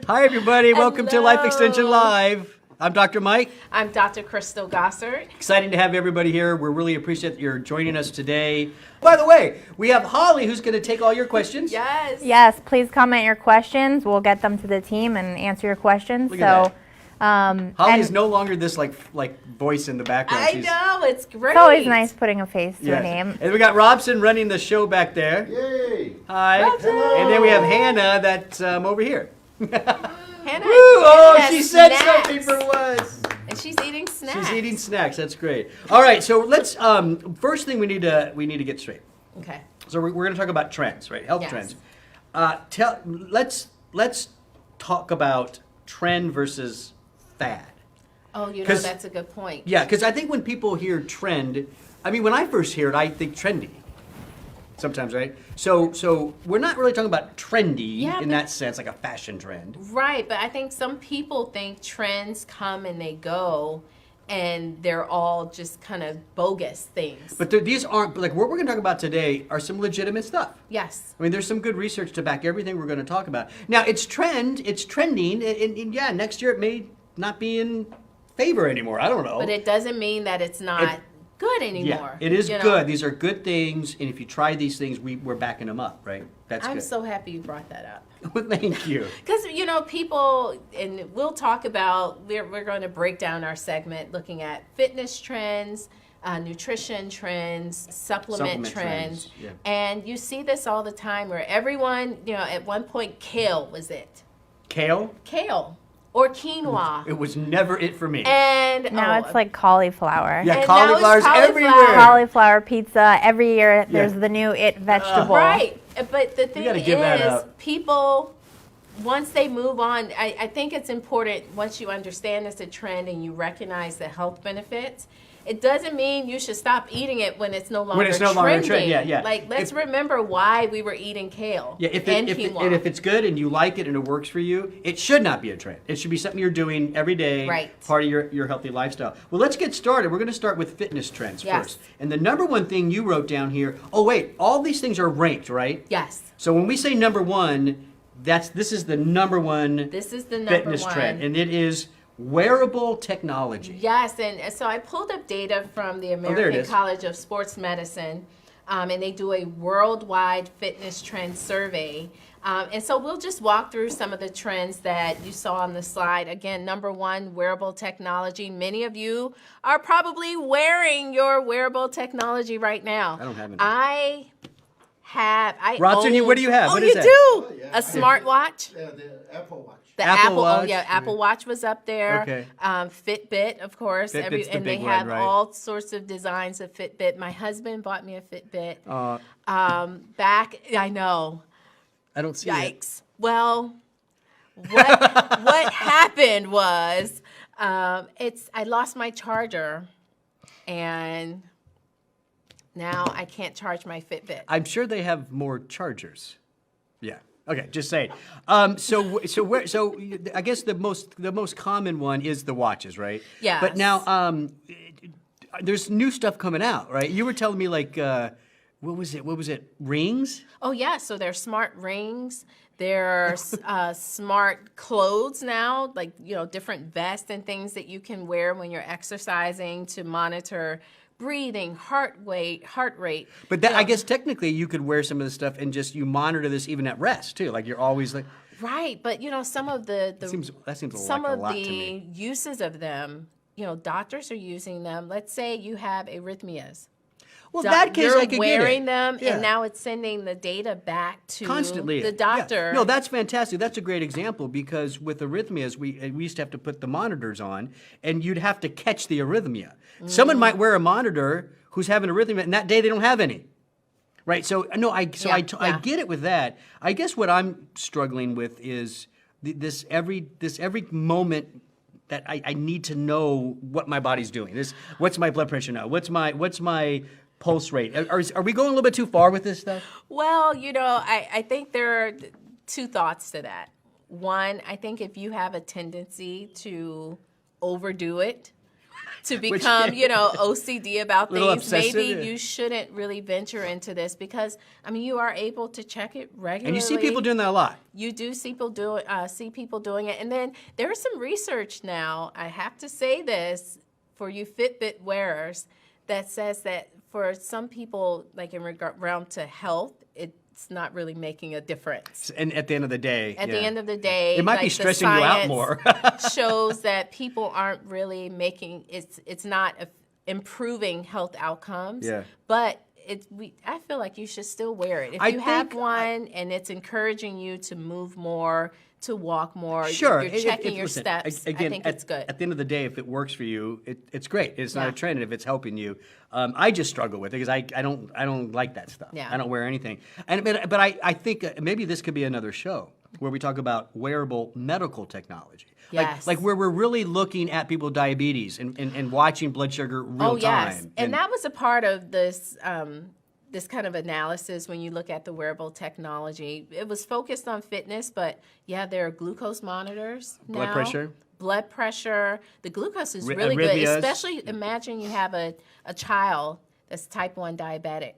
Hi, everybody. Welcome to Life Extension Live. I'm Dr. Mike. I'm Dr. Crystal Gossard. Exciting to have everybody here. We really appreciate that you're joining us today. By the way, we have Holly who's going to take all your questions. Yes. Yes, please comment your questions. We'll get them to the team and answer your questions. Look at that. Holly is no longer this like voice in the background. I know, it's great. It's always nice putting a face to a name. And we got Robson running the show back there. Yay! Hi. Hello. And then we have Hannah that's over here. Hannah, Woo! Oh, Hannah she said snacks. something for once. And she's eating snacks. She's eating snacks. That's great. All right, so let's first thing we need to get straight. Okay. So we're going to talk about trends, right? Health Yes. trends. Let's talk about trend versus fad. Oh, you know, 'Cause- that's a good point. Yeah, because I think when people hear trend, I mean, when I first hear it, I think trendy. Sometimes, right? So we're not really talking about trendy Yeah, in but- that sense, like a fashion trend. Right, but I think some people think trends come and they go, and they're all just kind of bogus things. But these aren't, like what we're going to talk about today are some legitimate stuff. Yes. I mean, there's some good research to back everything we're going to talk about. Now, it's trending, and yeah, next year it may not be in favor anymore. I don't know. But it doesn't mean that it's not good anymore. Yeah, it is you know? good. These are good things, and if you try these things, we're backing them up, right? That's I'm good. so happy you brought that up. Well, thank you. Because, you know, people, and we'll talk about, we're going to break down our segment looking at fitness trends, nutrition trends, supplement trends. Yeah. And you see this all the time where everyone, you know, at one point, kale was it. Kale? Kale or quinoa. It was never it for me. And Now it's like cauliflower. Yeah, And cauliflower's now it's cauliflower. everywhere. Cauliflower pizza. Every year there's the new it vegetable. Right. But the thing gotta give that is, up. people, once they move on, I think it's important once you understand it's a trend and you recognize the health benefits, it doesn't mean you should stop eating it when it's no longer longer a trend, trending. yeah. Like, let's remember why we were eating kale Yeah, and quinoa. and if it's good and you like it and it works for you, it should not be a trend. It should be something you're doing every day, Right. part of your healthy lifestyle. Well, let's get started. We're going to start with fitness trends Yes. first. And the number one thing you wrote down here, oh wait, all these things are ranked, right? Yes. So when we say number one, this is the number one This is the number fitness one. trend, and it is wearable technology. Yes, and so I pulled up data from the there it American is. College of Sports Medicine, and they do a worldwide fitness trend survey. And so we'll just walk through some of the trends that you saw on the slide. Again, number one, wearable technology. Many of you are probably wearing your wearable technology right now. I don't have any. I Robson, own- what do you have? Oh, What you is that? do? Oh, yeah. A smartwatch? Yeah, the Apple Watch. The Apple Oh Watch. yeah, Apple Watch was up there. Okay. Fitbit, of course. Fitbit's the And they big have one, right? all sorts of designs of Fitbit. My husband bought me a Fitbit. Uh, I know. I don't see it. Yikes. Well, what happened was I lost my charger, and now I can't charge my Fitbit. I'm sure they have more chargers. Yeah. Okay, just saying. So I guess the most common one is the watches, right? Yes. But now there's new stuff coming out, right? You were telling me like what was it? Rings? Oh yeah, so there's smart rings. There's smart clothes now, like, you know, different vests and things that you can wear when you're exercising to monitor breathing, heart rate. But that, I guess technically you could wear some of this stuff and just you monitor this even at rest too. Like you're always like. Right, but you know, some of the That seems some like a of lot to the me. uses of them, you know, doctors are using them. Let's say you have arrhythmias. Well, in that case, you're I could wearing get it. them, Yeah. and now it's sending the data back to Constantly the Yeah. doctor. No, that's fantastic. That's a great example because with arrhythmias, we used to have to put the monitors on, and you'd have to catch the arrhythmia. Someone might wear a monitor who's having arrhythmia, and that day they don't have any. Right. So no, I get it with that. I guess what I'm struggling with is this every moment that I need to know what my body's doing. What's my blood pressure now? What's my pulse rate? Are we going a little bit too far with this stuff? Well, you know, I think there are two thoughts to that. One, I think if you have a tendency to overdo it, to become, OCD about Little things, obsessive, maybe yeah. you shouldn't really venture into this because, you are able to check it regularly. And you see people doing that a lot. You do see people doing it. And then there is some research now, I have to say this, for you Fitbit wearers, that says that for some people, like in regard to health, it's not really making a difference. And at the end of the day, At the end of the day, it might be like, the stressing you out science more. shows that people aren't really making it's not improving health outcomes. Yeah. But I feel like you should still wear it. If I you have think one and it's encouraging you to move more, to walk more, Sure. you're checking your listen, steps, again, I think it's good. At the end of the day, if it works for you, it's great. It's not Yeah. a trend, and if it's helping you, I just struggle with it because I don't like that stuff. Yeah. I don't wear anything. But I think maybe this could be another show where we talk about wearable medical technology. Yes. Like where we're really looking at people with diabetes and watching blood sugar real time. Yes. And that was a part of this this kind of analysis when you look at the wearable technology. It was focused on fitness, but there are glucose monitors now. Blood pressure. Blood pressure. The glucose is really good, Arrhythmias. especially imagine you have a child that's type 1 diabetic.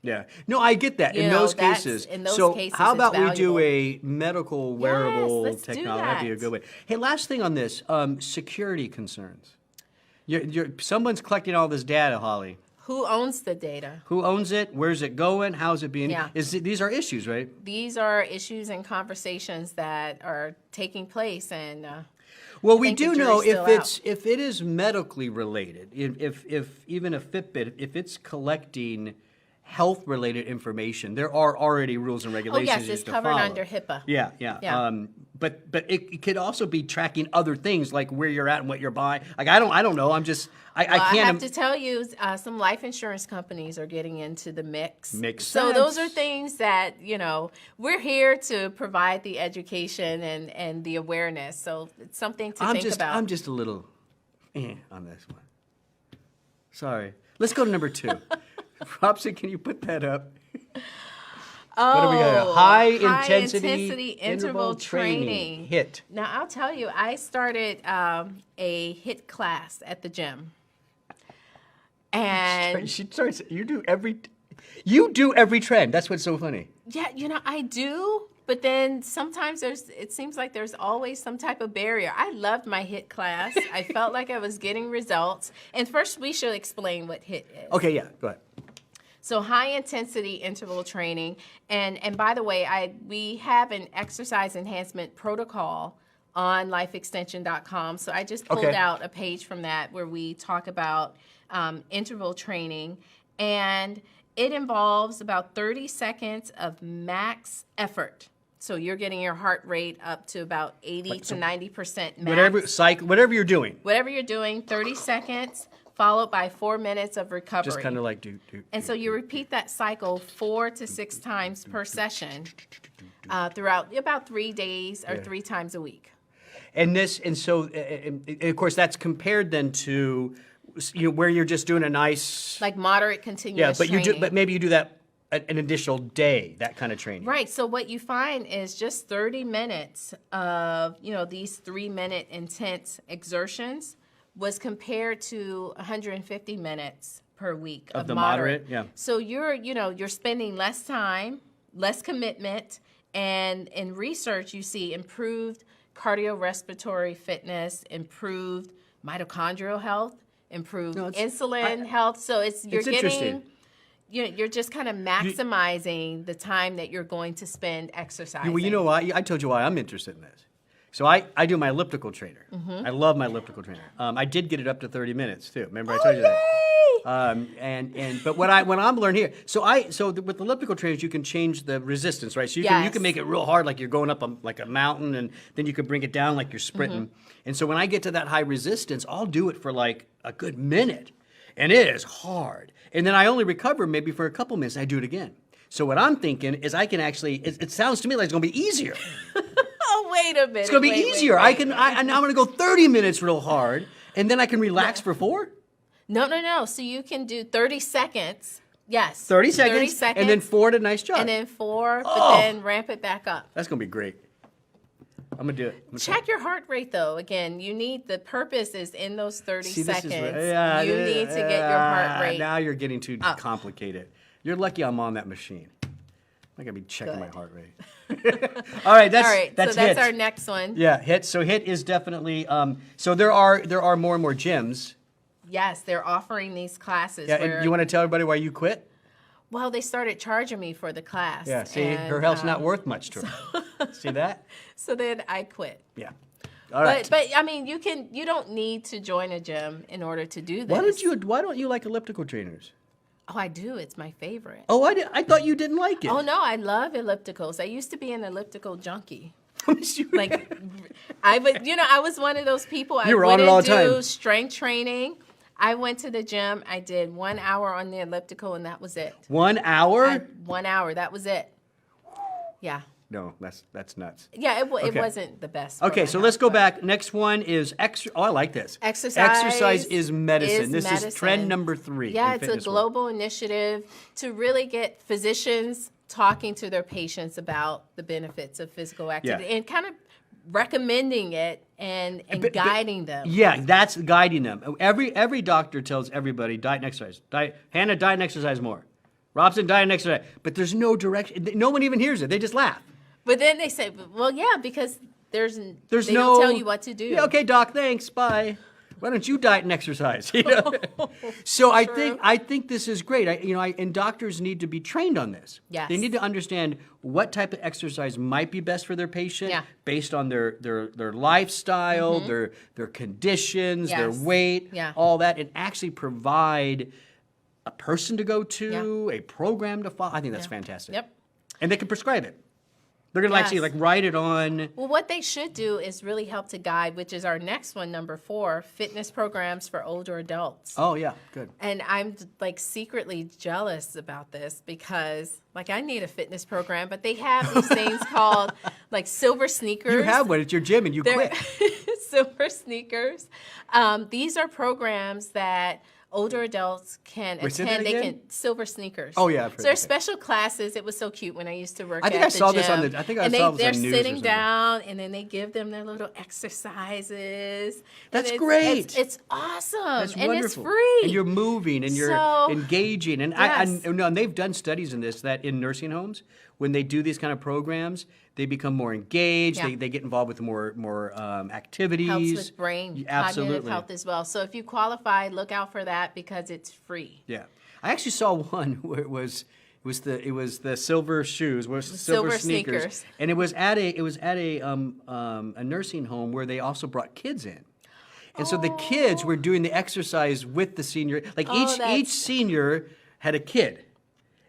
Yeah. No, I get that. You In know, those that's- cases. in those so cases, how it's about we do valuable. a medical wearable let's do technology? That'd be a that. good way. Hey, last thing on this, security concerns. Someone's collecting all this data, Holly. Who owns the data? Who owns it? Where's it going? How's it being? Yeah. These are issues, right? These are issues and conversations that are taking place, and Well, we think the do know jury's if still it is medically related, if even a Fitbit, if it's collecting health-related information, there are already rules and regulations. yes, you have it's to covered follow. under HIPAA. Yeah. Yeah. But it could also be tracking other things like where you're at and what you're buying. Like I don't know. I'm just I Well, I can't. have to tell you, some life insurance companies are getting into the mix. Makes So those are sense. things that, we're here to provide the education and the awareness. So it's something to think about. I'm just a little on this one. Sorry. Let's go to number 2. Robson, can you put that up? What do we got? High intensity interval training. HIT. Now, I'll tell you, I started a HIT class at the gym. And She starts. You do every trend. That's what's so funny. yeah, I do. But then sometimes it seems like there's always some type of barrier. I loved my HIT class. I felt like I was getting results. And first, we should explain what HIT is. Okay, yeah, go ahead. So high intensity interval training, and by the way, we have an exercise enhancement protocol on lifeextension.com. So I just pulled Okay. out a page from that where we talk about interval training, and it involves about 30 seconds of max effort. So you're getting your heart rate up to about 80 to 90% max. Whatever you're doing. Whatever you're doing, 30 seconds, followed by 4 minutes of recovery. Just kind of like do. And so you repeat that cycle 4 to 6 times per session throughout about 3 days or 3 times a week. And of course that's compared then to where you're just doing a nice. Like moderate continuous training. But maybe you do that an additional day, that kind of training. Right. So what you find is just 30 minutes of, these 3-minute intense exertions was compared to 150 minutes per week Of the moderate, yeah. So you're spending less time, less commitment, and in research you see improved cardiorespiratory fitness, improved mitochondrial health, improved insulin health. So you're interesting. You're just kind of maximizing the time that you're going to spend exercising. Well, you know why? I told you why I'm interested in this. So I do my elliptical trainer. Mm-hmm. I love my elliptical trainer. I did get it up to 30 minutes too. Remember I told you that. But what I'm learning here. So with elliptical trainers you can change the resistance, right? So you can make it real hard, like you're going up like a mountain, and then you can bring it down like you're sprinting. Mm-hmm. And so when I get to that high resistance, I'll do it for like a good minute, and it is hard. And then I only recover maybe for a couple minutes. I do it again. So what I'm thinking is I can actually. It sounds to me like it's going to be easier. Oh, wait a minute. It's going to be easier. Wait. I'm going to go 30 minutes real hard, and then I can relax for 4. No. So you can do 30 seconds. Yes. 30 seconds, and then 4 to nice job. And then 4, but then ramp it back up. That's going to be great. I'm gonna do it. Check your heart rate though. Again, the purpose is in those 30 See, seconds. yeah, you need to get your heart rate. Now you're getting too up. complicated. You're lucky I'm on that machine. I gotta be checking my Good. heart rate. All right, All right, that's so that's HIT. our next one. Yeah, HIT. So HIT is definitely. So there are more and more gyms. Yes, they're offering these classes. Yeah, where, and you want to tell everybody why you quit? well, they started charging me for the class. Yeah. See, and, her health's not worth much to her. See that? So then I quit. Yeah. All right. But I mean, you don't need to join a gym in order to do this. Why don't you like elliptical trainers? Oh, I do. It's my favorite. Oh, I thought you didn't like it. Oh no, I love ellipticals. I used to be an elliptical junkie. You- Like, I was one of those people. You were I on it wouldn't all the do time. strength training. I went to the gym. I did 1 hour on the elliptical, and that was it. 1 hour? 1 hour. That was it. Yeah. No, that's nuts. Yeah, it Okay. wasn't the best. for Okay, my so health, let's go but- back. Next one is extra. Oh, I like this. Exercise Exercise is medicine. is This is trend medicine. number 3. Yeah, in it's a fitness world. global initiative to really get physicians talking to their patients about the benefits of physical activity and kind of recommending it and guiding them. Yeah, that's guiding them. Every doctor tells everybody diet and exercise. Hannah, diet and exercise more. Robson, diet and exercise. But there's no direction. No one even hears it. They just laugh. But then they say, well, yeah, because they There's don't no tell you what to do. Yeah, okay, doc, thanks. Bye. Why don't you diet and exercise? You know? So I think this is great. And doctors need to be trained on this. Yes. They need to understand what type of exercise might be best for their patient based on their lifestyle, their conditions, their Yes. weight, Yeah. all that, and actually provide a person to go to, a program to follow. I think that's fantastic. Yep. And they can prescribe it. They're going to actually Yes. write it on. Well, what they should do is really help to guide, which is our next one, number 4, fitness programs for older adults. Oh, yeah, good. And I'm like secretly jealous about this because like I need a fitness program, but they have these things called like silver sneakers. You have one at your gym and you They're quit. silver sneakers. These are programs that older adults can Wait, say that attend. They again? can silver sneakers. Oh, yeah, I've heard So there's that. special classes. It was so cute when I used to work. I think at I saw the this on gym. the- I think I and saw this they're on news or sitting something. down, and then they give them their little exercises. And That's it's- great. It's awesome, That's and wonderful. it's free. And you're moving and you're So- engaging. And Yes. and they've done studies in this that in nursing homes, when they do these kind of programs, they become more engaged. Yeah. They get involved with more activities. Helps with brain, Absolutely. cognitive health as well. So if you qualify, look out for that because it's free. Yeah, I actually saw one where it was the silver shoes, silver Silver sneakers, sneakers. and it was at a nursing home where they also brought kids in. And so the kids were doing the exercise with the senior. Like each that's- senior had a kid.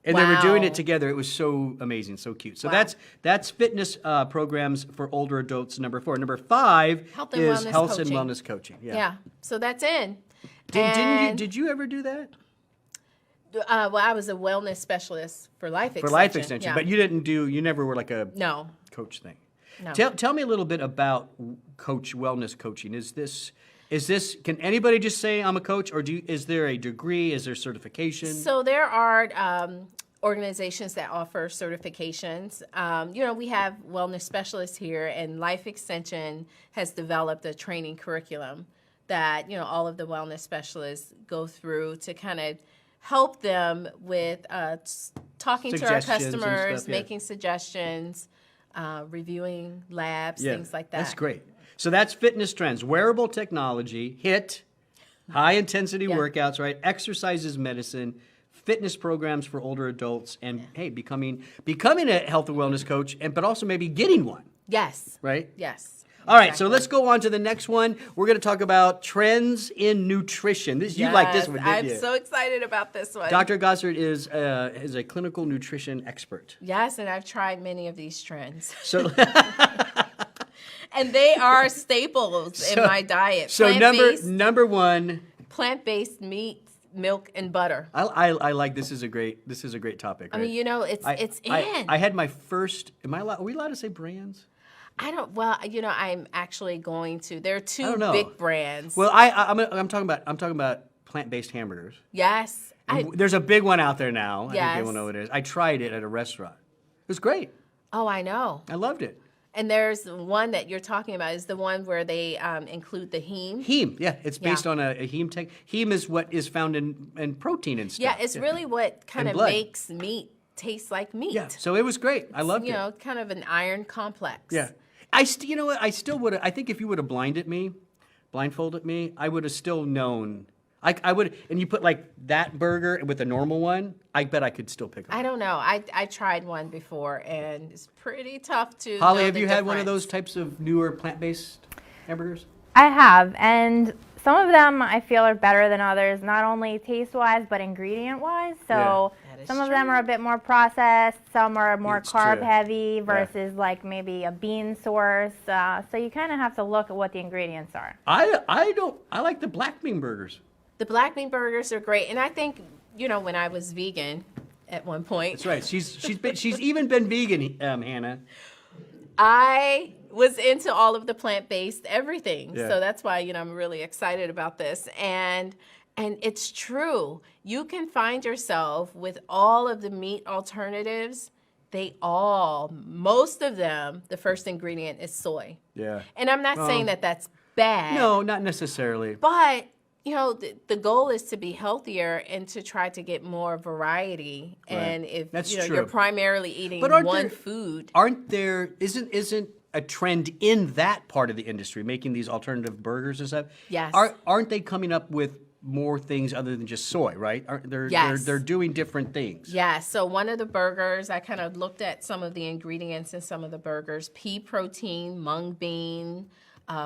And they were doing Wow. it together. It was so amazing, so cute. So Wow. that's fitness programs for older adults. Number 4. Number 5 Health and is wellness health and coaching. wellness coaching. Yeah. So that's in. Did you ever do that Well, I was a wellness specialist for life extension. for life extension? Yeah. But you never were like a No. coach thing. No. Tell me a little bit about wellness coaching. Is this can anybody just say I'm a coach, or is there a degree? Is there certification? So there are organizations that offer certifications. We have wellness specialists here, and Life Extension has developed a training curriculum that all of the wellness specialists go through to kind of help them with talking to our Suggestions and customers, stuff, yeah. making suggestions, reviewing labs, things like that. That's great. So that's fitness trends, wearable technology, HIT, high intensity workouts, right? Exercise is medicine, fitness programs for older adults, and hey, becoming a health and wellness coach, but also maybe getting one, Yes. right? Yes. All right, so let's go on to the next one. We're going to talk about trends in nutrition. You like this one, didn't I'm you? so excited about this one. Dr. Gossard is a clinical nutrition expert. Yes, and I've tried many of these trends. So, And they are staples in my diet. so number 1. Plant-based meats, milk, and butter. I like this is a great topic. I Right? mean, it's in. I had my first. Are we allowed to say brands? I don't. Well, I'm actually going to. There are I 2 don't know. big brands. Well, I'm talking about plant-based hamburgers. Yes. There's a big one out there now. I think Yes. people know what it is. I tried it at a restaurant. It was great. I know. I loved it. And there's one that you're talking about is the one where they include the heme. Heme, yeah, it's based Yeah. on a heme tech. Heme is what is found in protein and stuff. Yeah, it's really what kind And of blood. makes meat taste like meat. Yeah, so it was great. I loved You it. know, kind of an iron complex. Yeah, you know what? I still would. I think if you would have blindfolded me, I would have still known. I would, and you put like that burger with a normal one. I bet I could still pick them. I don't know. I tried one before, and it's pretty tough to. Holly, know have the you had one of difference. those types of newer plant-based hamburgers? I have, and some of them I feel are better than others, not only taste-wise, but ingredient-wise. So Yeah. That is some of them true. are a bit more processed, some are more It's true. carb-heavy versus like maybe a bean source. So you kind of have to look at what the ingredients are. I don't. I like the black bean burgers. The black bean burgers are great, and I think when I was vegan at one point, That's right. She's even been vegan, Hannah. I was into all of the plant-based everything. Yeah. So that's why I'm really excited about this, and it's true. You can find yourself with all of the meat alternatives. Most of them, the first ingredient is soy. Yeah. And I'm not saying that that's bad. No, not necessarily. But, the goal is to be healthier and to try to get more variety. Right. And if That's you're true. primarily eating But aren't one there- food. Isn't a trend in that part of the industry making these alternative burgers and stuff? Yes. Aren't they coming up with more things other than just soy, right? Yes. They're doing different things. Yeah, so one of the burgers, I kind of looked at some of the ingredients in some of the burgers. Pea protein, mung bean,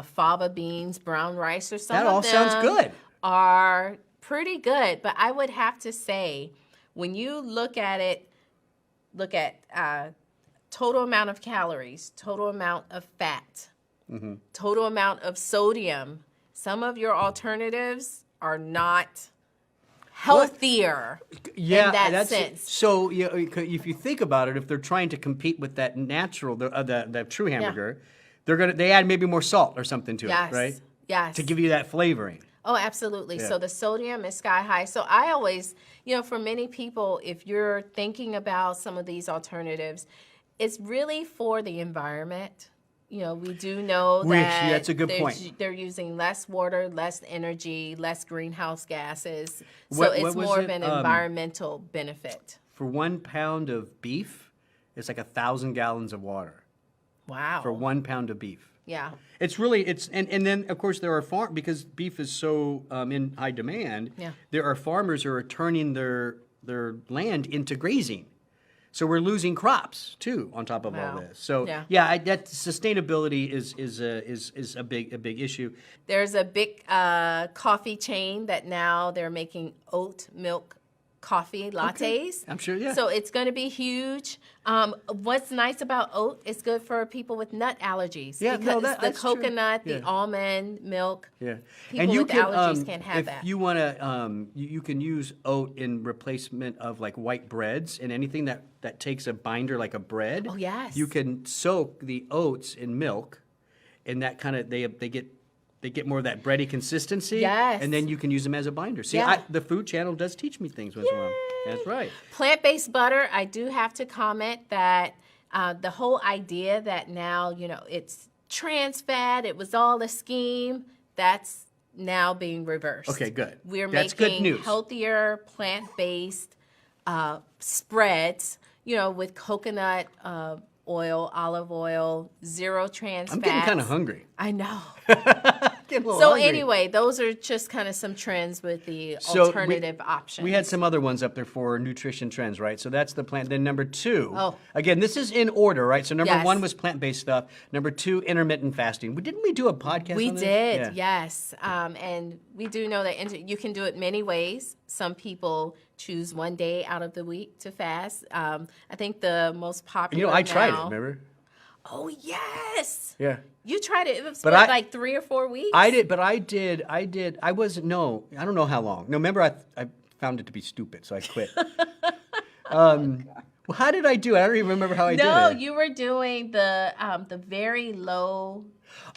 fava beans, brown rice, or some That of all them sounds good. are pretty good. But I would have to say, when you look at it, total amount of calories, total amount of fat, Mm-hmm. total amount of sodium, some of your alternatives are not healthier Yeah, in that that's sense. So if you think about it, if they're trying to compete with that natural, the true hamburger, they add maybe more salt or something to Yes. it, right? Yes. To give you that flavoring. Oh, absolutely. Yeah. So the sodium is sky high. So I always, for many people, if you're thinking about some of these alternatives, it's really for the environment. We do know that That's a good point. They're using less water, less energy, less greenhouse gases. So What it's was more it? of an environmental benefit. For 1 pound of beef, it's like 1,000 gallons of water Wow. for 1 pound of beef. Yeah. And then of course there are because beef is so in high demand. Yeah. There are farmers who are turning their land into grazing, so we're losing crops too on top of all Wow. this. So Yeah. that sustainability is a big issue. There's a big coffee chain that now they're making oat milk coffee lattes. I'm sure, yeah. So it's going to be huge. What's nice about oat, it's good for people with nut allergies. Yeah, because the that's true. coconut, the Yeah. almond milk. Yeah, People with allergies can't have if that. you want to, you can use oat in replacement of like white breads and anything that takes a binder like a bread. Oh, yes. You can soak the oats in milk, and that kind of they get more of that bready consistency. Yes. And then you can use them as a binder. See, Yeah. the Food Channel does teach me things once in a while. That's right. Plant-based butter, I do have to comment that the whole idea that now, it's trans fat, it was all a scheme, that's now being reversed. Okay, good. We're That's good making news. healthier plant-based spreads, with coconut oil, olive oil, zero trans I'm fats. getting kind of hungry. I know. Getting a little So hungry. anyway, those are just kind of some trends with the So alternative options. We had some other ones up there for nutrition trends, right? So that's the plant. Then number 2. Oh. Again, this is in order, right? So number Yes. 1 was plant-based stuff. Number 2, intermittent fasting. Didn't we do a podcast We on this? did, Yeah. yes. And we do know that you can do it many ways. Some people choose one day out of the week to fast. I think the most popular I tried it, now- remember? Oh, yes. Yeah. You tried it. It was But what, I- like 3 or 4 weeks? I did. I don't know how long. No, remember I found it to be stupid, so I quit. Well, how did I do it? I don't even remember how I did it. No, you were doing the very low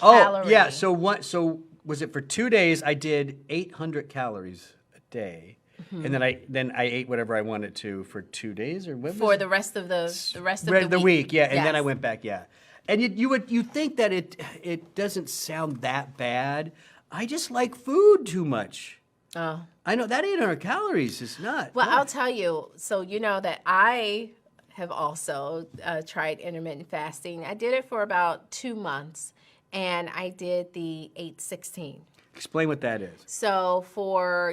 Oh, calorie. yeah. So was it for 2 days? I did 800 calories a day, Mm-hmm. and then I ate whatever I wanted to for 2 days, or what was For it? the rest of the the week. week, yeah. And then I Yes. went back, yeah. And you think that it doesn't sound that bad. I just like food too much. Oh. I know that 800 calories is not. Well, God. I'll tell you. So you know that I have also tried intermittent fasting. I did it for about 2 months, and I did the 8-16. Explain what that is. So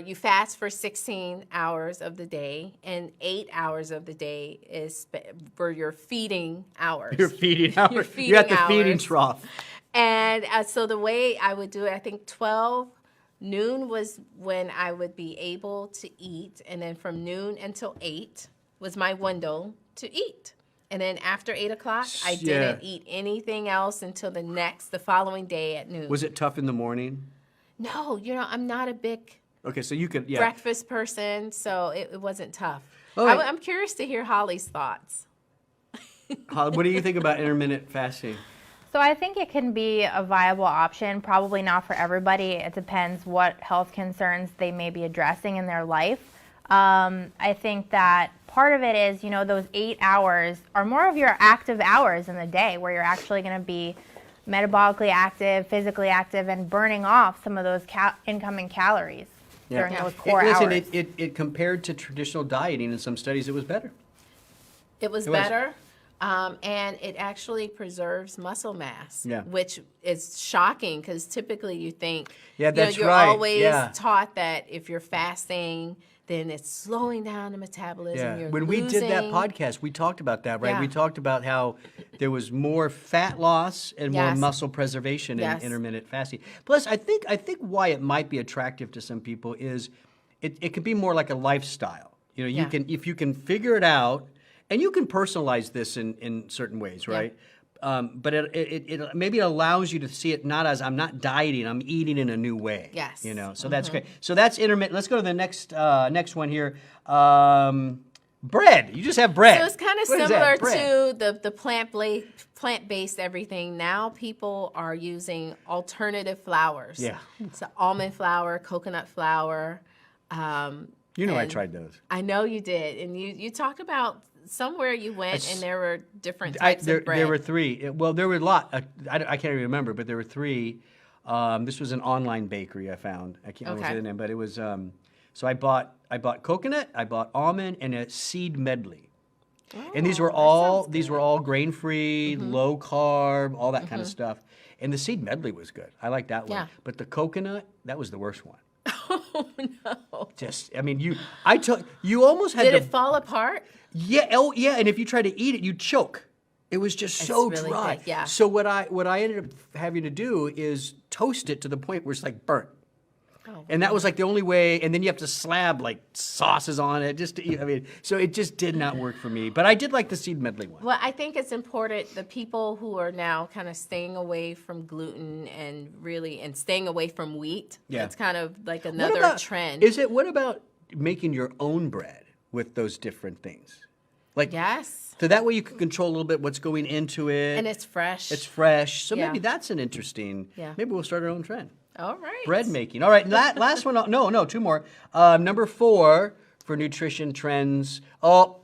you fast for 16 hours of the day, and 8 hours of the day is for your feeding hours. Your feeding hours. Your feeding You're at the feeding hours. trough. And so the way I would do it, I think 12 noon was when I would be able to eat, and then from noon until 8 was my window to eat. And then after 8 o'clock, I didn't eat anything else until the following day at noon. Was it tough in the morning? No, I'm not a big Okay, so you could, breakfast person, so it wasn't tough. All right. I'm curious to hear Holly's thoughts. Holly, what do you think about intermittent fasting? So I think it can be a viable option, probably not for everybody. It depends what health concerns they may be addressing in their life. I think that part of it is, those 8 hours are more of your active hours in the day where you're actually going to be metabolically active, physically active, and burning off some of those incoming calories during those core Listen, hours. it compared to traditional dieting in some studies, it was better. It was better, and it actually preserves muscle mass, which is shocking because typically you think that's you're right. always taught that if you're fasting, then it's slowing down the metabolism. You're When we did that podcast, we talked about that, right? Yeah. We talked about how there was more fat loss and more muscle preservation in intermittent fasting. Plus, I think why it might be attractive to some people is it could be more like a lifestyle. You can, if you can figure it out, and you can personalize this in certain ways, right? But it maybe allows you to see it not as I'm not dieting, I'm eating in a new way. Yes. So that's great. So that's intermittent. Let's go to the next one here. Bread. You just have bread. So it's kind of What is similar that? Bread. to the plant-based everything. Now people are using alternative flours. Yeah. So almond flour, coconut flour. I tried those. I know you did. And you talked about somewhere you went and there were different types of bread. There were 3. Well, there were a lot. I can't even remember, but there were 3. This was an online bakery I found. I can't remember the name, but it was. So I bought coconut, I bought almond, and a seed medley. And these were all grain-free, low carb, all that kind of stuff. And the seed medley was good. I like that one. Yeah. But the coconut, that was the worst one. Oh no! You almost had Did to. it fall apart? Yeah. Oh, yeah. And if you try to eat it, you choke. It was just so really dry. thick, yeah. So what I ended up having to do is toast it to the point where it's like burnt. Oh, And that was like the only way. And then you have to slab like sauces on it just to eat. So it just did not work for me. But I did like the seed medley one. Well, I think it's important, the people who are now kind of staying away from gluten and staying away from wheat. Yeah. It's kind of like What another about- trend. What about making your own bread with those different things? Like, Yes. So that way you can control a little bit what's going into it. And it's fresh. It's fresh. So Yeah. maybe that's an interesting. Yeah. Maybe we'll start our own trend. All right. Bread making. All right, last one. No, 2 more. Number 4 for nutrition trends. Oh,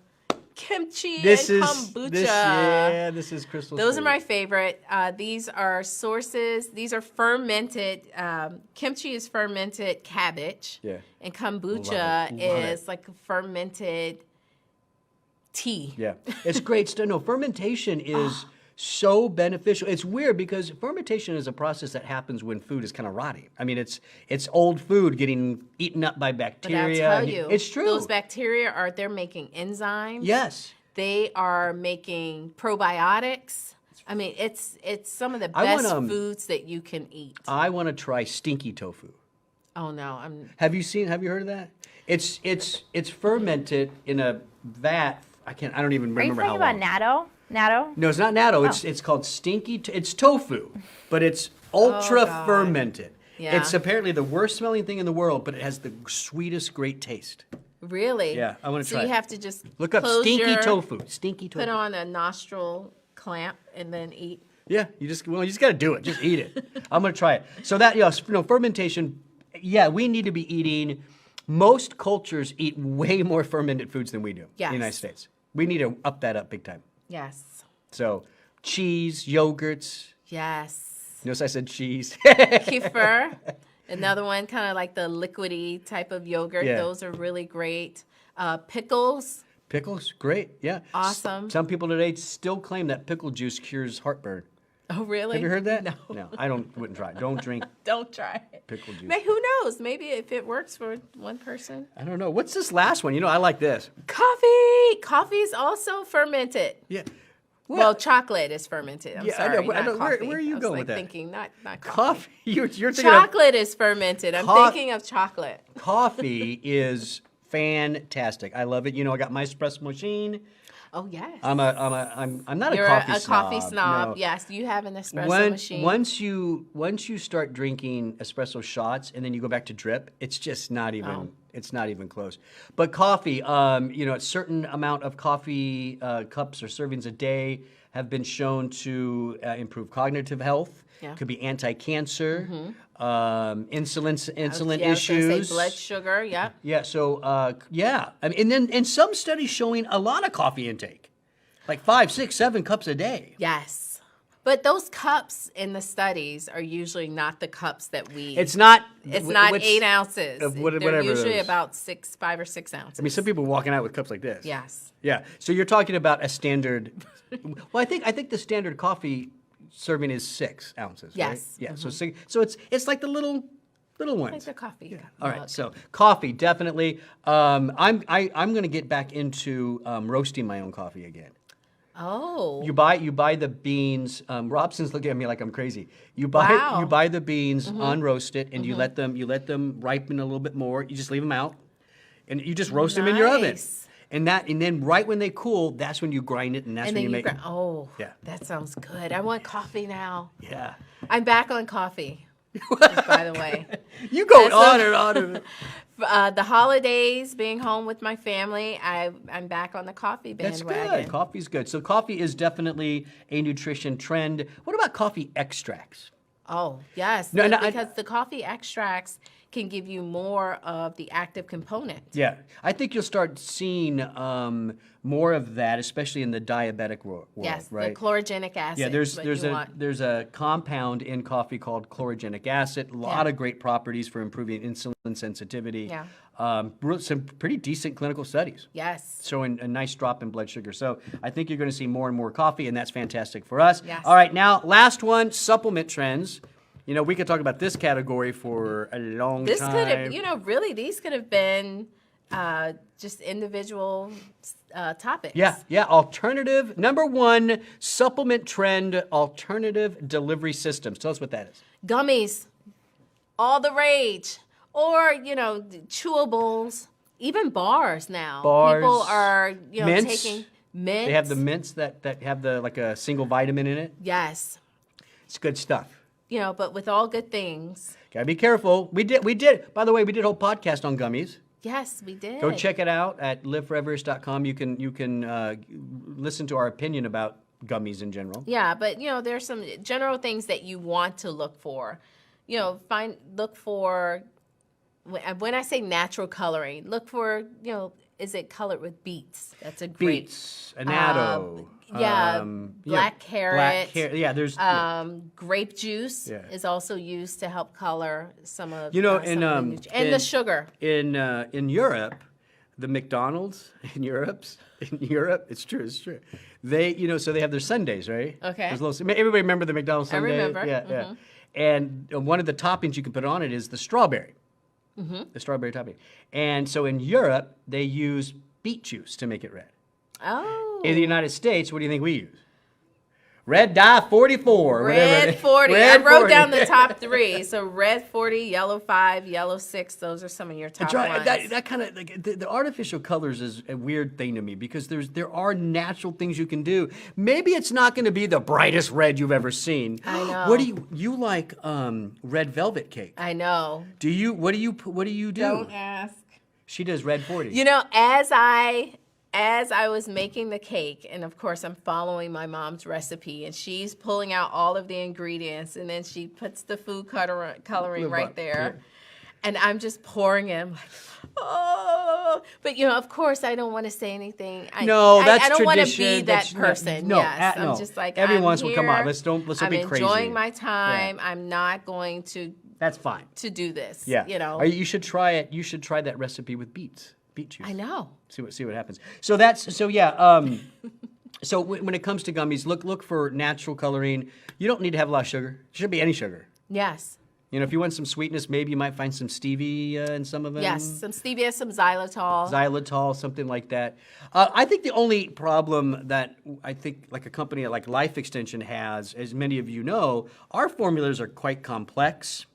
Kimchi and this kombucha. this is Crystal's Those are favorite. my favorite. These are sources. These are fermented. Kimchi is fermented cabbage. Yeah. And kombucha Love it. is like fermented tea. Yeah, it's great stuff. No, fermentation is so beneficial. It's weird because fermentation is a process that happens when food is kind of rotting. I mean, it's old food getting eaten up by But bacteria. I'll tell you, it's true. those bacteria they're making enzymes. Yes. They are making probiotics. I mean, it's some of the I best want, foods that you can eat. I want to try stinky tofu. Oh no, Have you heard of that? It's fermented in a vat. I don't even Are you remember how talking long. about natto? No, it's not natto. It's called stinky. It's tofu, but it's ultra God. fermented. Yeah. It's apparently the worst smelling thing in the world, but it has the sweetest, great taste. really. Yeah, I wanna try So it. you have to just Look up close stinky your- tofu. Stinky tofu. Put on a nostril clamp and then eat. Yeah, you just got to do it. Just eat it. I'm gonna try it. So fermentation. Yeah, we need to be eating. Most cultures eat way more fermented foods than we do in Yes. the United States. We need to up that big time. Yes. So cheese, yogurts. Yes. Notice I said cheese. Kefir, another one, kind of like the liquidy type of yogurt. Yeah. Those are really great. Pickles. Pickles, great, yeah. Awesome. Some people today still claim that pickle juice cures heartburn. Oh, really? Have you heard that? No. No, wouldn't try. Don't drink Don't try it. pickle juice. Who knows? Maybe if it works for one person. I don't know. What's this last one? I like this. Coffee. Coffee is also fermented. Yeah. Well, chocolate is fermented. I'm Yeah, I sorry, know. I not know. coffee. Where are you I was going like with that? Thinking not coffee. Coffee. You're thinking Chocolate is fermented. I'm Co- thinking of chocolate. of coffee is fantastic. I love it. I got my espresso machine. Oh yes. I'm not You're a coffee a snob. coffee snob. No. Yes, you have an espresso machine. Once you start drinking espresso shots and then you go back to drip, it's just not even Oh. it's not even close. But coffee, a certain amount of coffee cups or servings a day have been shown to improve cognitive health. Yeah. Could be anti-cancer, insulin Yeah, I was gonna issues. say blood sugar. Yep. Yeah. So yeah, and some studies showing a lot of coffee intake, like 5, 6, 7 cups a day. Yes. But those cups in the studies are usually not the cups that we. It's not. It's not what's- 8 ounces. whatever They're it usually is. about 5 or 6 ounces. I mean, some people are walking out with cups like this. Yes. Yeah. So you're talking about a standard. Well, I think the standard coffee serving is 6 ounces. Yes. Right? Yeah. So it's like the little ones. Like the coffee. All mug. right, so coffee definitely. I'm going to get back into roasting my own coffee again. Oh. You buy the beans. Robson's looking at me like I'm crazy. You buy the beans, unroast it, and you let them ripen a little bit more. You just leave them out, and you just roast them in your oven. Nice. And then right when they cool, that's when you grind it, and that's And when then you you make. oh, Yeah. that sounds good. I want coffee now. Yeah. I'm back on coffee, just by the way. You go That's on a- and on. The holidays, being home with my family, I'm back on the coffee That's bandwagon. good. Coffee's good. So coffee is definitely a nutrition trend. What about coffee extracts? Oh, yes. No, because the coffee extracts can give you more of the active component. Yeah, I think you'll start seeing more of that, especially in the diabetic world. Yes, right? the chlorogenic acid. Yeah, is what you want. there's a compound in coffee called chlorogenic acid. A lot of great properties for improving insulin sensitivity. Yeah. Some pretty decent clinical studies Yes. showing a nice drop in blood sugar. So I think you're going to see more and more coffee, and that's fantastic for us. Yes. All right, now last one: supplement trends. We could talk about this category for a long This time. could have, really, these could have been just individual topics. Yeah. Alternative, number one, supplement trend, alternative delivery systems. Tell us what that is. Gummies, all the rage. Or, chewables, even bars now. Bars, People are, mints. taking mints. They have the mints that have like a single vitamin in it. Yes. It's good stuff. But with all good things. Gotta be careful. We did. By the way, we did a whole podcast on gummies. Yes, we did. Go check it out at liveforeverest.com. You can listen to our opinion about gummies in general. Yeah, but there's some general things that you want to look for. Look for, when I say natural coloring, look for, is it colored with beets? That's a great. Beets, annatto. Black carrot. There's Grape juice Yeah. is also used to help color some of You know, some of the and in- the sugar. in Europe, the McDonald's in Europe, it's true. They, so they have their sundaes, right? Okay. There's everybody remember the McDonald's I sundae? remember. Yeah. And one of the toppings you can put on it is the strawberry. The strawberry topping. And so in Europe, they use beet juice to make it red. Oh. In the United States, what do you think we use? Red dye 44. whatever. Red 40. Red I wrote 40. down the top 3. So red 40, yellow 5, yellow 6. Those are some of your top ones. That kind of the artificial colors is a weird thing to me because there are natural things you can do. Maybe it's not going to be the brightest red you've ever seen. I know. What do you like? Red velvet cake. I know. Do you? What do you do? Don't ask. She does red 40. As I was making the cake, and of course I'm following my mom's recipe, and she's pulling out all of the ingredients, and then she puts the food coloring right there. And I'm just pouring it. I'm like, oh. But, of course, I don't want to say anything. No, that's I don't want to be tradition. that person. No, yes. no. I'm just like, every I'm once will come on. here. Let's don't I'm be crazy. enjoying my time. I'm not going to That's fine. do this. Yeah. You should try it. You should try that recipe with beet juice. I know. See what happens. So so when it comes to gummies, look for natural coloring. You don't need to have a lot of sugar. There shouldn't be any sugar. Yes. If you want some sweetness, maybe you might find some stevia in some of them. Yes, some stevia, some xylitol. Something like that. I think the only problem that I think like a company like Life Extension has, as many of you know, our formulas are quite complex.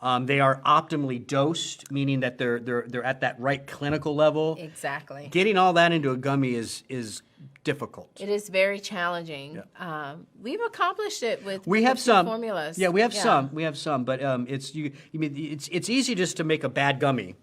They are optimally dosed, meaning that they're at that right clinical level. Exactly. Getting all that into a gummy is difficult. It is very challenging. Yeah. We've accomplished it with some formulas. Yeah, we have some. We have some, but it's easy just to make a bad gummy,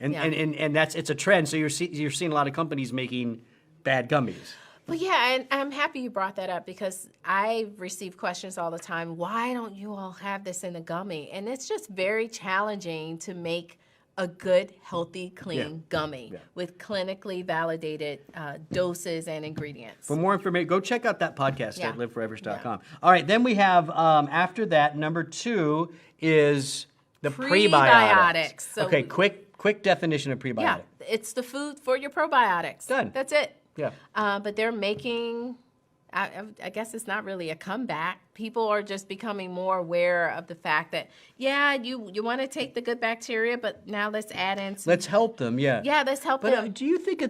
and it's a trend. So you're seeing a lot of companies making bad gummies. Well, yeah, and I'm happy you brought that up because I receive questions all the time. Why don't you all have this in a gummy? And it's just very challenging to make a good, healthy, clean gummy with clinically validated doses and ingredients. For more information, go check out that podcast at liveforevers.com. All right, then we have, after that, number 2 is the prebiotics. So okay, quick definition of prebiotic. Yeah, it's the food for your probiotics. Done. That's it. Yeah. But they're making, I guess it's not really a comeback. People are just becoming more aware of the fact that, you want to take the good bacteria, but now let's add in some. Let's help them, yeah. Yeah, let's help but, them. Do you think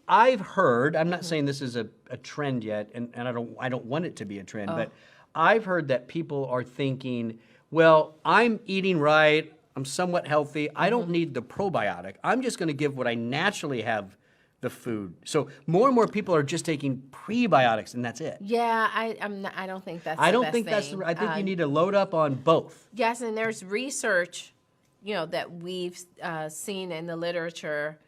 I've heard, I'm not saying this is a trend yet, and I don't want it to be a trend, but I've heard that people are thinking, well, I'm eating right, I'm somewhat healthy, I don't need the probiotic. I'm just going to give what I naturally have the food. So more and more people are just taking prebiotics, and that's it. Yeah, I don't think that's. I think you need to load up on both. Yes, and there's research, that we've seen in the literature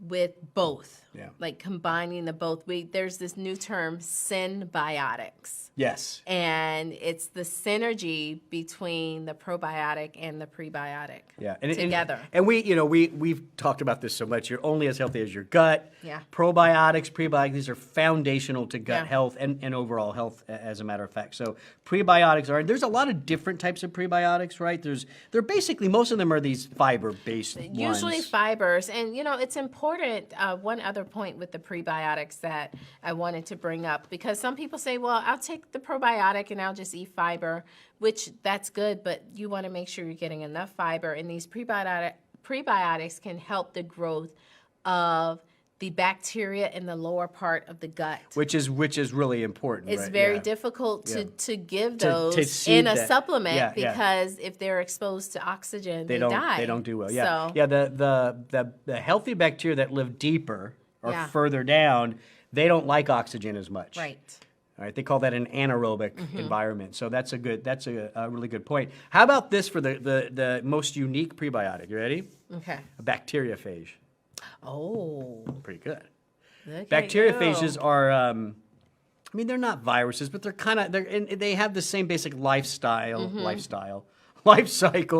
with both. Yeah. Like combining the both. There's this new term, symbiotics. Yes. And it's the synergy between the probiotic and the prebiotic together. And we've talked about this so much. You're only as healthy as your gut. Yeah. Probiotics, prebiotics, these are foundational to gut health and overall health, as a matter of fact. So prebiotics there's a lot of different types of prebiotics, right? They're basically, most of them are these fiber-based ones. Usually fibers. And, it's important, one other point with the prebiotics that I wanted to bring up, because some people say, well, I'll take the probiotic and I'll just eat fiber, which that's good, but you want to make sure you're getting enough fiber. And these prebiotics can help the growth of the bacteria in the lower part of the gut. Which is really important. It's right? very difficult to give those in a supplement because if they're exposed to oxygen, they die. They don't do well. So, the healthy bacteria that live deeper or further down, they don't like oxygen as much. Right. All right, they call that an anaerobic environment. So that's a really good point. How about this for the most unique prebiotic? You ready? Okay. A bacteriophage. Oh. Pretty good. Okay, Bacteriophages are, they're not viruses, but they have the same basic life cycle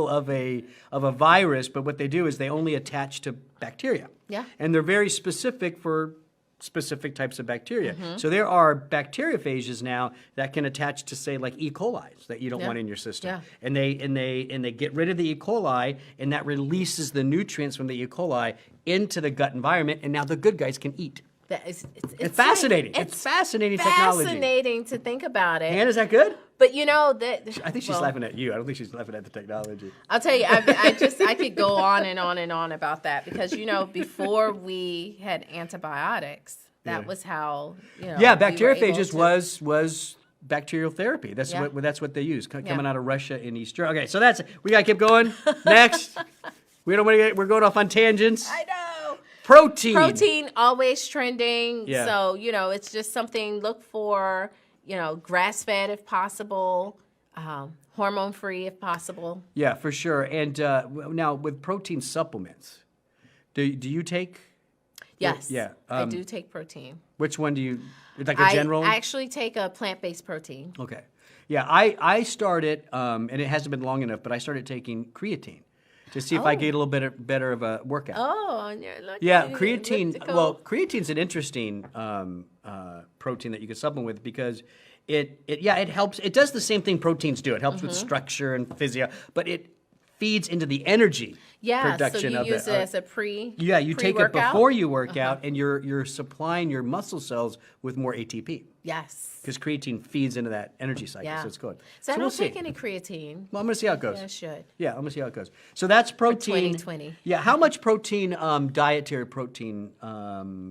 of a virus. But what they do is they only attach to bacteria. Yeah. And they're very specific for specific types of bacteria. So there are bacteriophages now that can attach to, say, like E. coli that you don't want in your system. Yeah. And they get rid of the E. coli, and that releases the nutrients from the E. coli into the gut environment, and now the good guys can eat. It's fascinating. It's fascinating technology. Fascinating to think about it. And is that good? But I think she's laughing at you. I don't think she's laughing at the technology. I'll tell you, I could go on and on and on about that because before we had antibiotics, that was how bacteriophages was bacterial therapy. That's what they use coming out of Russia and East Europe. Okay, so we gotta keep going. Next, we're going off on tangents. I know. Protein always trending. Yeah. So it's just something. Look for grass-fed if possible, hormone-free if possible. Yeah, for sure. And now with protein supplements, do you take? Yes. Yeah. I do take protein. Which one do you? Like a general? I actually take a plant-based protein. Okay. Yeah, I started, and it hasn't been long enough, but I started taking creatine. to see if I get a little bit better of a workout. Oh, and you're lucky. Yeah, creatine. Well, creatine's an interesting protein that you can supplement with because it helps. It does the same thing proteins do. It helps with structure and physio, but it feeds into the energy production so you of use it as a pre. Yeah, you take it pre-workout? before you work out, and you're supplying your muscle cells with more ATP Yes. because creatine feeds into that energy cycle. Yeah. So it's good. So I we'll don't see. take any creatine. Well, I'm gonna see how it goes. Yeah, I should. Yeah, I'm gonna see how it goes. So that's protein. 2020. Yeah, how much protein, dietary protein,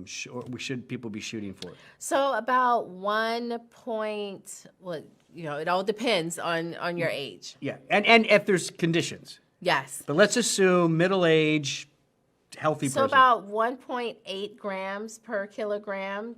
should people be shooting for? So about 1 point. Well, it all depends on your age. Yeah, and if there's conditions, Yes. but let's assume middle age, healthy So person. about 1.8 grams per kilogram.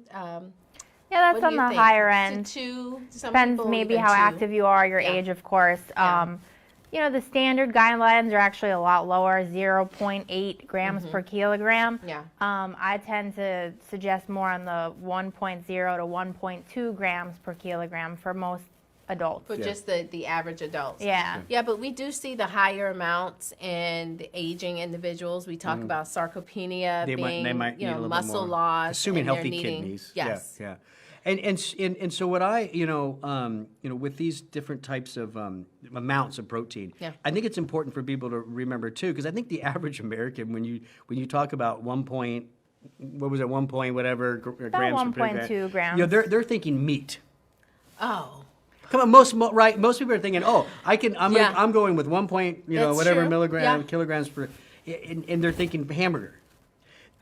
Yeah, that's What do on you the think? higher To end. 2. Some Depends people maybe even how 2. active you are, your Yeah. age, of course. Yeah. The standard guidelines are actually a lot lower, 0.8 grams per kilogram. Yeah. I tend to suggest more on the 1.0 to 1.2 grams per kilogram for most adults. For just the average adults. Yeah. Yeah, but we do see the higher amounts in the aging individuals. We talk about sarcopenia they being, might need a little bit muscle more. loss. Assuming and they're healthy needing- kidneys. Yes. Yeah. And so what I with these different types of amounts of protein, Yeah. I think it's important for people to remember too, because I think the average American, when you talk about 1 point, what was it, 1 point whatever grams per 1.2 grams. they're thinking meat. Oh. Come on, most people are thinking, Yeah. I'm going with 1 point, That's whatever true. milligram, Yeah. kilograms per, and they're thinking hamburger.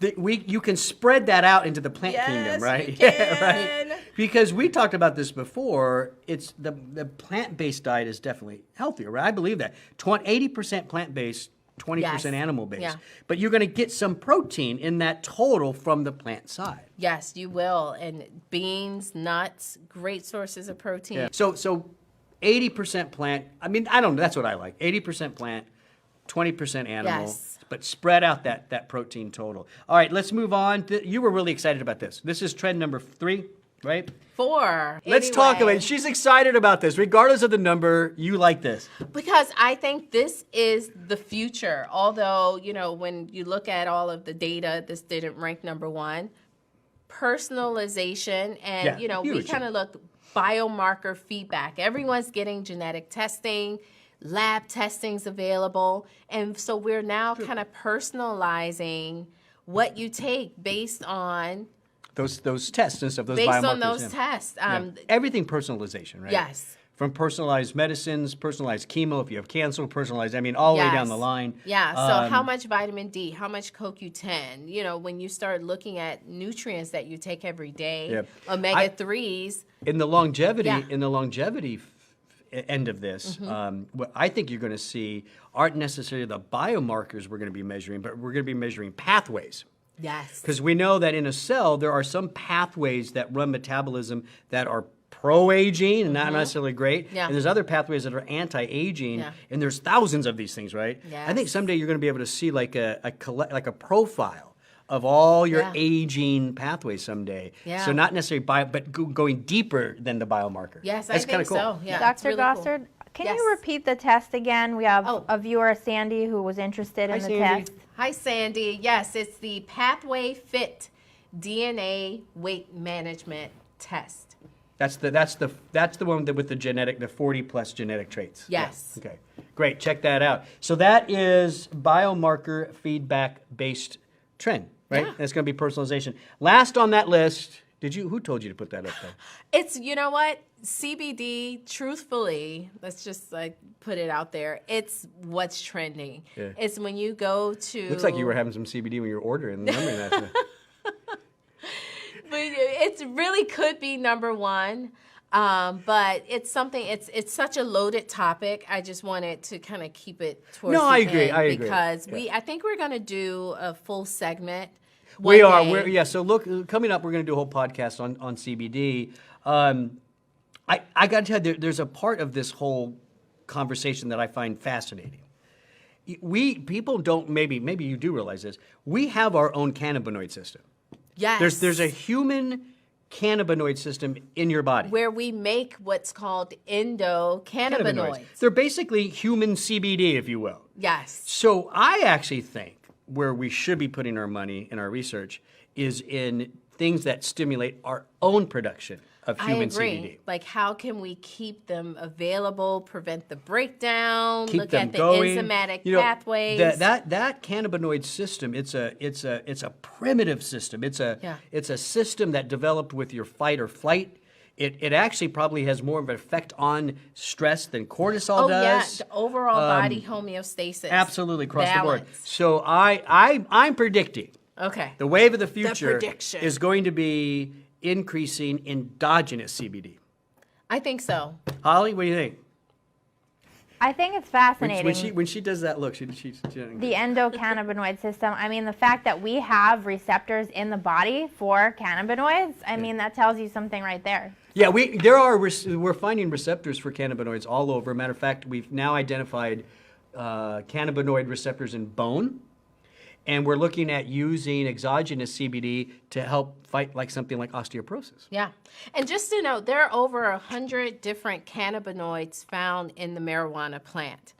You can spread that out into the plant kingdom, right? You Yeah, can. right. Because we talked about this before. It's the plant-based diet is definitely healthier, right? I believe that. 80% plant-based, 20% Yes. animal-based. Yeah. But you're going to get some protein in that total from the plant side. Yes, you will. And beans, nuts, great sources of protein. Yeah. So 80% plant. I mean, I don't know. That's what I like. 80% plant, 20% animal. Yes. But spread out that protein total. All right, let's move on. You were really excited about this. This is trend number 3, right? 4. Let's talk about anyway. it. She's excited about this. Regardless of the number, you like this. Because I think this is the future. Although, when you look at all of the data, this didn't rank number 1. Personalization and, Yeah, we huge. kind of look biomarker feedback. Everyone's getting genetic testing, lab testings available. And so we're now kind of personalizing what you take based on Those tests and stuff, those biomarkers. those yeah. tests. Yeah. Everything personalization, right? Yes. From personalized medicines, personalized chemo, if you have cancer, personalized, all the way down the line. Yeah, so how much vitamin D, how much CoQ10, when you start looking at nutrients that you take every day, Yeah. omega-3s. In the longevity, Yeah. End of this, Mm-hmm. what I think you're going to see aren't necessarily the biomarkers we're going to be measuring, but we're going to be measuring pathways. Yes. Because we know that in a cell, there are some pathways that run metabolism that are pro-aging and not necessarily great. Yeah. And there's other pathways that are anti-aging, Yeah. and there's thousands of these things, right? I think Yes. someday you're going to be able to see like a profile of all your Yeah. aging pathways someday. Yeah. So not necessarily but going deeper than the biomarker. Yes, That's I kinda think cool. so. Yeah, it's Dr. really cool. Gossard, can Yes. you repeat the test again? We have Oh. a viewer, Sandy, who was interested in the Sandy. test. Hi, Sandy. Yes, it's the Pathway Fit DNA Weight Management Test. That's the one with the 40+ genetic traits. Yes. Yeah. Okay. Great. Check that out. So that is biomarker feedback based trend, right? Yeah. That's going to be personalization. Last on that list, who told you to put that up there? It's, what? CBD, truthfully, let's just put it out there. It's what's trending. Yeah. It's when you go to. Looks like you were having some CBD when you were ordering and remembering that. But it really could be number 1. But it's something, it's such a loaded topic. I just wanted to kind of keep it towards No, the I agree, end I agree. because Yeah. I think we're going to do a full segment. We are. one day. So look, coming up, we're going to do a whole podcast on CBD. I got to tell you, there's a part of this whole conversation that I find fascinating. People don't, maybe you do realize this. We have our own cannabinoid system. Yes. There's a human cannabinoid system in your body. Where we make what's called endocannabinoids. They're basically human CBD, if you will. Yes. So I actually think where we should be putting our money in our research is in things that stimulate our own production of human I agree. CBD. Like, how can we keep them available, prevent the breakdown, Keep look them at the going. enzymatic You know, pathways? That cannabinoid system, it's a primitive system. It's a system that developed with your fight or flight. It actually probably has more of an effect on stress than cortisol does. Yeah, the overall body homeostasis. Absolutely, across the board. Balance. So I'm predicting Okay. the wave of the future prediction. is going to be increasing endogenous CBD. I think so. Holly, what do you think? I think it's fascinating. When she does that look, she The endocannabinoid system, I mean, the fact that we have receptors in the body for cannabinoids, I mean, that tells you something right there. Yeah, we're finding receptors for cannabinoids all over. Matter of fact, we've now identified cannabinoid receptors in bone, and we're looking at using exogenous CBD to help fight like something like osteoporosis. Yeah. And just to note, there are over 100 different cannabinoids found in the marijuana plant.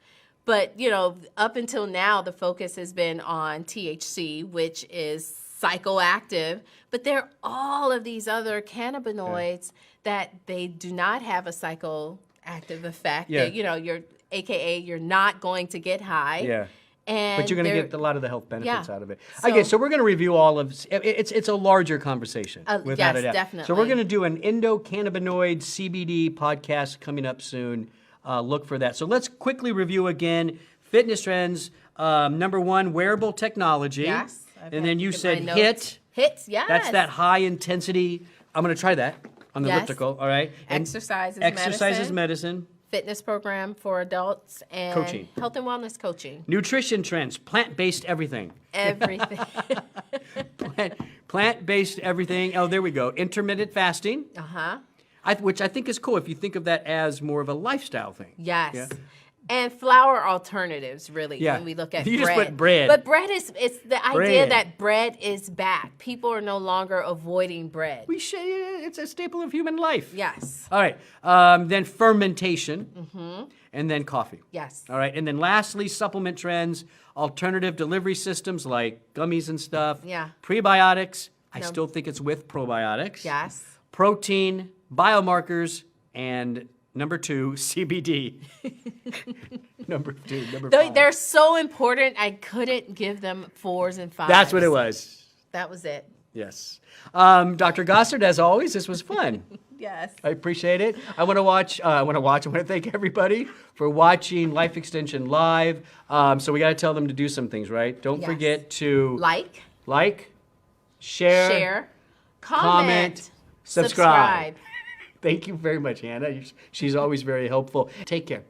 But, you know, up until now, the focus has been on THC, which is psychoactive. But there are all of these other cannabinoids that they do not have a psychoactive effect. Yeah. They, you know, AKA, you're not going to get high. Yeah. And But you're going to they're- get a lot of the health benefits out of it. So- Okay, so we're going to review all of it's a larger conversation. Without yes, a doubt. definitely. So we're going to do an endocannabinoid CBD podcast coming up soon. Look for that. So let's quickly review again fitness trends. Number one, wearable technology. Yes. I've And had then to you get said my HIT. notes. HIT, yes. That's that high intensity. I'm going to try that on the Yes. elliptical. All right. And Exercise is exercise is medicine. medicine. Fitness program for adults and Coaching. health and wellness coaching. Nutrition trends. Plant-based everything. Everything. Plant-based everything. Oh, there we go. Intermittent fasting. Uh-huh. Which I think is cool if you think of that as more of a lifestyle thing. Yes. Yeah. And flour alternatives, really, Yeah. when we look at You bread. just put bread. But bread it's the idea Bread. that bread is back. People are no longer avoiding bread. It's a staple of human life. Yes. All right. Then fermentation. And then coffee. Yes. All right. And then lastly, supplement trends, alternative delivery systems like gummies and stuff. Yeah. Prebiotics. I No. still think it's with probiotics. Yes. Protein, biomarkers, and number 2, CBD. number 5. They're so important, I couldn't give them 4s and 5s. That's what it was. That was it. Yes. Dr. Gossard, as always, this was fun. Yes. I appreciate it. I want to thank everybody for watching Life Extension Live. So we got to tell them to do some things, right? Don't Yes. forget to Like, share, comment, subscribe. Thank you very much, Hannah. She's always very helpful. Take care.